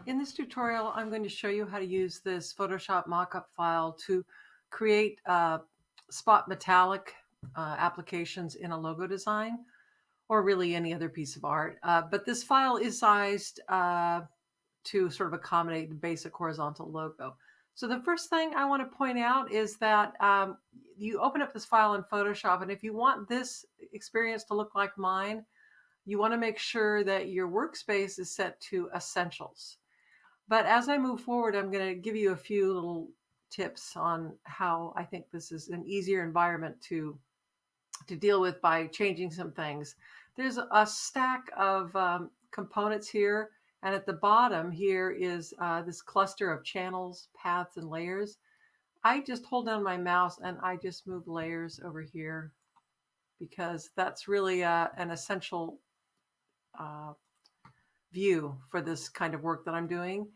In this tutorial, I'm going to show you how to use this Photoshop mockup file to create spot metallic applications in a logo design, or really any other piece of art. But this file is sized to sort of accommodate the basic horizontal logo. So the first thing I want to point out is that you open up this file in Photoshop, and if you want this experience to look like mine, you want to make sure that your workspace is set to Essentials. But as I move forward, I'm going to give you a few little tips on how I think this is an easier environment to deal with by changing some things. There's a stack of components here, and at the bottom here is this cluster of channels, paths, and layers. I just hold down my mouse and I just move layers over here because that's really an essential uh, view for this kind of work that I'm doing.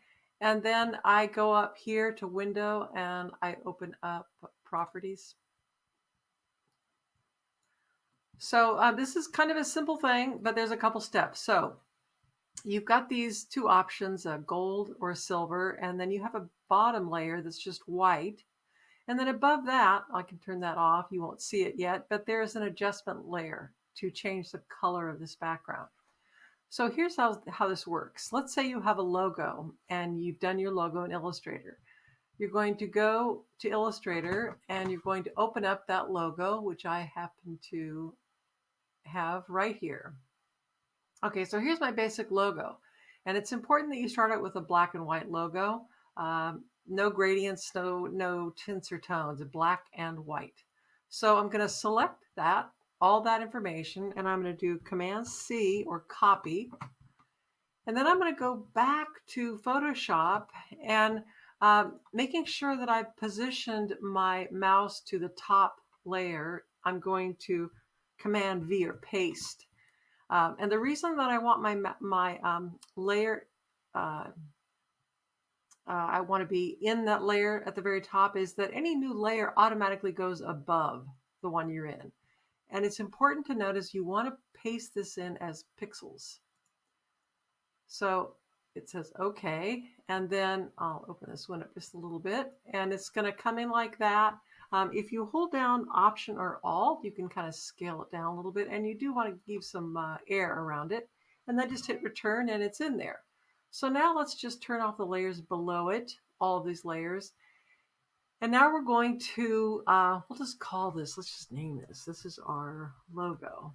And then I go up here to Window and I open up Properties. So this is kind of a simple thing, but there's a couple steps. So you've got these two options, a gold or a silver, and then you have a bottom layer that's just white. And then above that, I can turn that off. You won't see it yet, but there's an adjustment layer to change the color of this background. So here's how this works. Let's say you have a logo and you've done your logo in Illustrator. You're going to go to Illustrator and you're going to open up that logo, which I happen to have right here. Okay, so here's my basic logo. And it's important that you start out with a black and white logo. No gradients, no tints or tones, black and white. So I'm going to select that, all that information, and I'm going to do Command C or copy. And then I'm going to go back to Photoshop and making sure that I've positioned my mouse to the top layer, I'm going to Command V or paste. And the reason that I want my layer, I want to be in that layer at the very top is that any new layer automatically goes above the one you're in. And it's important to notice you want to paste this in as pixels. So it says OK, and then I'll open this one up just a little bit, and it's going to come in like that. If you hold down Option or Alt, you can kind of scale it down a little bit, and you do want to give some air around it, and then just hit Return, and it's in there. So now let's just turn off the layers below it, all of these layers. And now we're going to, we'll just call this, let's just name this. This is our logo.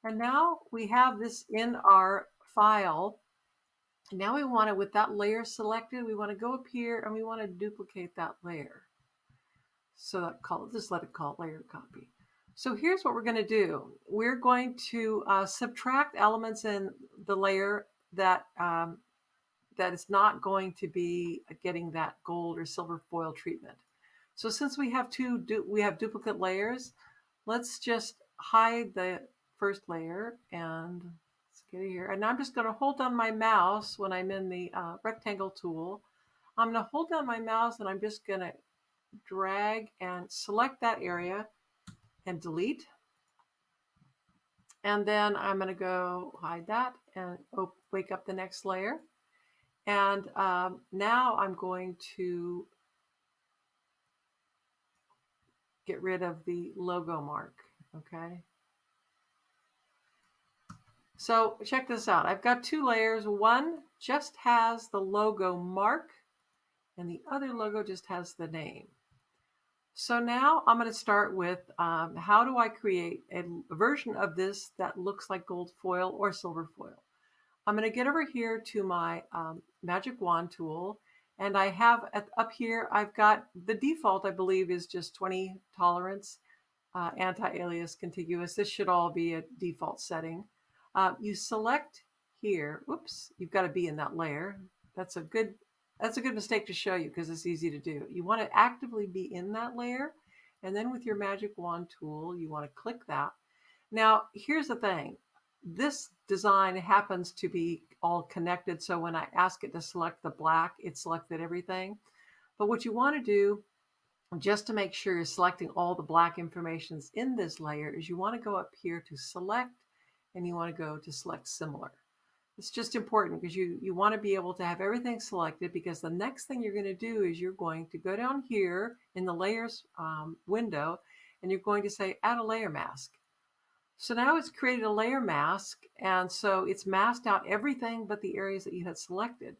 And now we have this in our file. Now we want to, with that layer selected, we want to go up here and we want to duplicate that layer. So that just let it call it layer copy. So here's what we're going to do. We're going to subtract elements in the layer that that is not going to be getting that gold or silver foil treatment. So since we have duplicate layers, let's just hide the first layer and let's get it here. And I'm just going to hold down my mouse when I'm in the rectangle tool. I'm going to hold down my mouse and I'm just going to drag and select that area and delete. And then I'm going to go hide that and wake up the next layer. And now I'm going to get rid of the logo mark, okay? So check this out. I've got two layers. One just has the logo mark, and the other logo just has the name. So now I'm going to start with how do I create a version of this that looks like gold foil or silver foil. I'm going to get over here to my magic wand tool, and I have up here, I've got the default, I believe, is just 20 tolerance, anti-alias, contiguous. This should all be a default setting. You select here, whoops, you've got to be in that layer. That's a good mistake to show you because it's easy to do. You want to actively be in that layer, and then with your magic wand tool, you want to click that. Now, here's the thing. This design happens to be all connected, so when I ask it to select the black, it selected everything. But what you want to do, just to make sure you're selecting all the black informations in this layer, is you want to go up here to Select, and you want to go to Select Similar. It's just important because you want to be able to have everything selected, because the next thing you're going to do is you're going to go down here in the layers window, and you're going to say add a layer mask. So now it's created a layer mask, and so it's masked out everything but the areas that you had selected.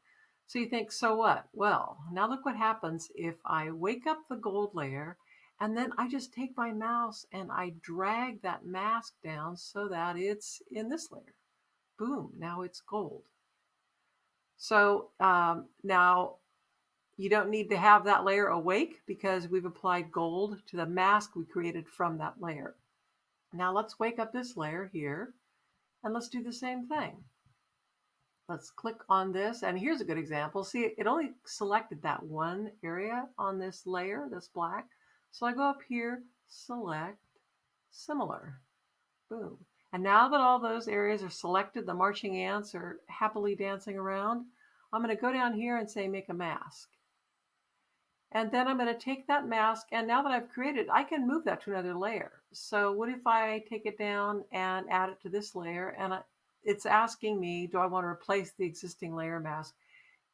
So you think, so what? Well, now look what happens if I wake up the gold layer, and then I just take my mouse and I drag that mask down so that it's in this layer. Boom, now it's gold. So now you don't need to have that layer awake because we've applied gold to the mask we created from that layer. Now let's wake up this layer here, and let's do the same thing. Let's click on this, and here's a good example. See, it only selected that one area on this layer that's black. So I go up here, select similar, boom. And now that all those areas are selected, the marching ants are happily dancing around. I'm going to go down here and say make a mask. And then I'm going to take that mask, and now that I've created, I can move that to another layer. So what if I take it down and add it to this layer, and it's asking me, do I want to replace the existing layer mask?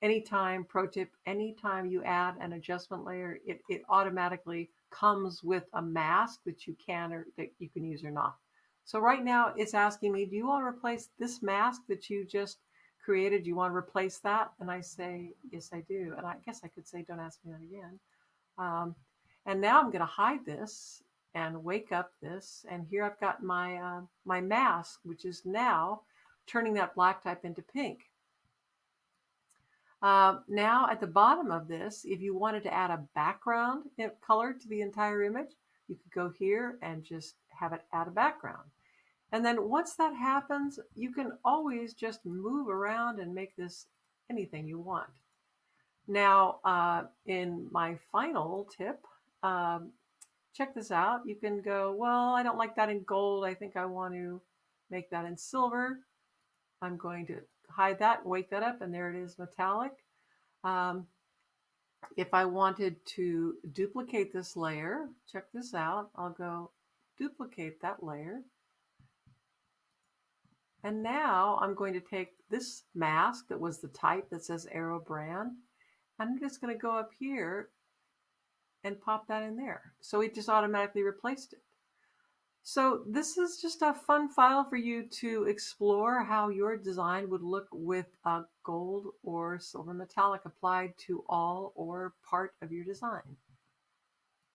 Anytime, pro tip, anytime you add an adjustment layer, it automatically comes with a mask that you can or that you can use or not. So right now it's asking me, do you want to replace this mask that you just created? Do you want to replace that? And I say, yes, I do. And I guess I could say, don't ask me that again. Um, and now I'm going to hide this and wake up this. And here I've got my mask, which is now turning that black type into pink. Now at the bottom of this, if you wanted to add a background color to the entire image, you could go here and just have it add a background. And then once that happens, you can always just move around and make this anything you want. Now, in my final tip, check this out. You can go, well, I don't like that in gold. I think I want to make that in silver. I'm going to hide that, wake that up, and there it is, metallic. If I wanted to duplicate this layer, check this out. I'll go duplicate that layer. And now I'm going to take this mask that was the type that says Arrow Brand. I'm just going to go up here and pop that in there. So it just automatically replaced it. So this is just a fun file for you to explore how your design would look with a gold or silver metallic applied to all or part of your design.